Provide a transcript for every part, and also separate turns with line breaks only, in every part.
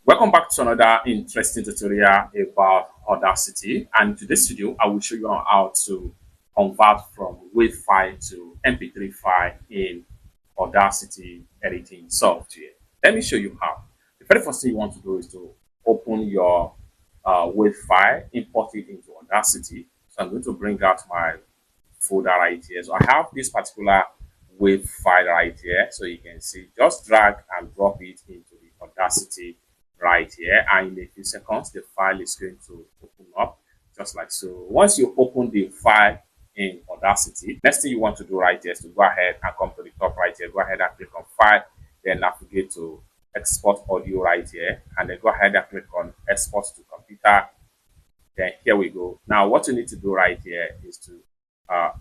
Welcome back to another interesting tutorial about Audacity, and in today's video I will show you how to convert from WAV file to MP3 file in Audacity editing software. Let me show you how. The very first thing you want to do is to open your WAV file, import it into Audacity. So I'm going to bring out my folder right here. So I have this particular WAV file right here, so you can see, just drag and drop it into the Audacity right here, and in a few seconds the file is going to open up just like so. Once you open the file in Audacity, next thing you want to do right here is to go ahead and come to the top right here, go ahead and click on File, then navigate to Export Audio right here, and then go ahead and click on Export to Computer. Then here we go. Now what you need to do right here is to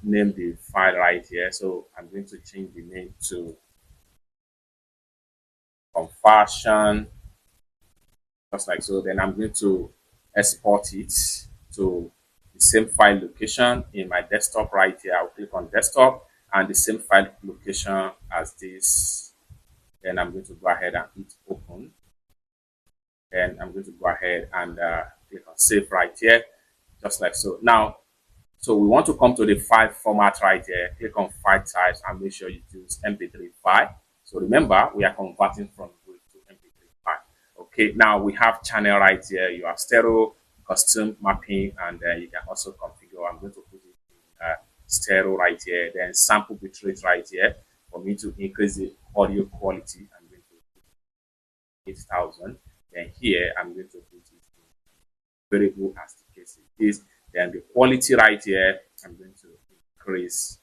name the file right here. So I'm going to change the name to Conversion, just like so. Then I'm going to export it to the same file location in my desktop right here. I'll click on Desktop and the same file location as this. Then I'm going to go ahead and hit Open. Then I'm going to go ahead and click on Save right here, just like so. Now, so we want to come to the file format right here. Click on File Types and make sure you choose MP3 file. So remember, we are converting from WAV to MP3 file. Okay, now we have channel right here. You have stereo, custom mapping, and you can also configure. I'm going to put it in stereo right here. Then sample bitrate right here. For me to increase the audio quality, I'm going to put 8,000. Then here, I'm going to put it in variable as the case is. Then the quality right here, I'm going to increase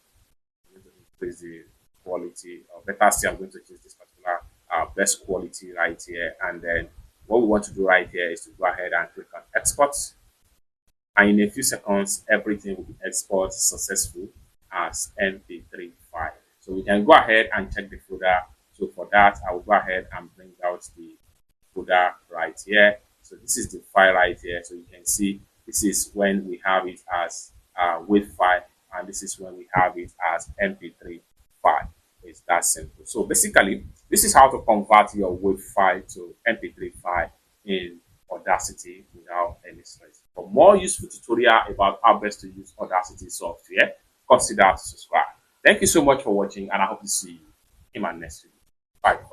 the quality, or better still, I'm going to choose this particular best quality right here. And then what we want to do right here is to go ahead and click on Export. And in a few seconds, everything will be exported successful as MP3 file. So we can go ahead and check the folder. So for that, I will go ahead and bring out the folder right here. So this is the file right here. So you can see this is when we have it as WAV file, and this is when we have it as MP3 file. It's that simple. So basically, this is how to convert your WAV file to MP3 file in Audacity without any stress. For more useful tutorial about how best to use Audacity software, consider to subscribe. Thank you so much for watching, and I hope to see you in my next video. Bye.